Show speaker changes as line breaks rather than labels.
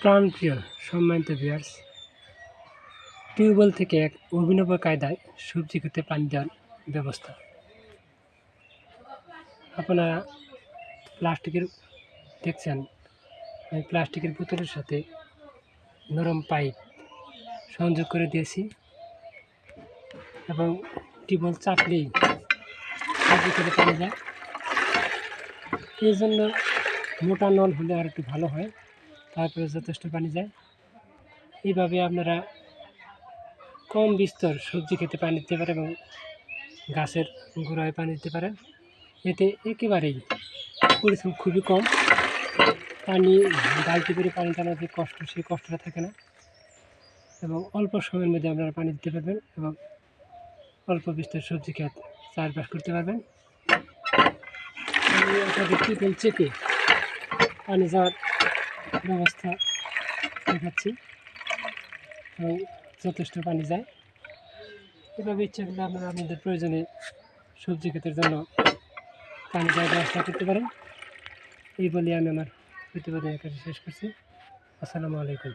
প্রাণপ্রিয় সম্মানিত viewers, tubewell থেকে এক অভিনব কায়দায় সবজি খেতে পানি দেওয়ার ব্যবস্থা। আপনারা প্লাস্টিকের দেখছেন, আমি প্লাস্টিকের বোতলের সাথে নরম পাইপ সংযোগ করে দিয়েছি এবং টিউবওয়েল চাপলেই সবজি খেতে পানি যায়। এই জন্য মোটা নল হলে আর একটু ভালো হয়, তারপরে যথেষ্ট পানি যায়। এইভাবে আপনারা কম বিস্তর সবজি খেতে পানি দিতে পারেন এবং গাছের গোড়ায় পানি দিতে পারেন। এতে একেবারেই পরিশ্রম খুবই কম। পানি বালতি করে পানি টানার যে কষ্ট, সেই কষ্টটা থাকে না এবং অল্প সময়ের মধ্যে আপনারা পানি দিতে পারবেন এবং অল্প বিস্তর সবজি ক্ষেত চাষবাস করতে পারবেন। আমি আপনাদের টিউবওয়েল চেপে পানি যাওয়ার ব্যবস্থা দেখাচ্ছি এবং যথেষ্ট পানি যায়। এভাবে ইচ্ছা করলে আপনারা আপনাদের প্রয়োজনে সবজি ক্ষেতের জন্য পানি দেওয়ার ব্যবস্থা করতে পারেন। এই বলে আমি আমার প্রতিবেদন এখানে শেষ করছি। আসসালামু আলাইকুম।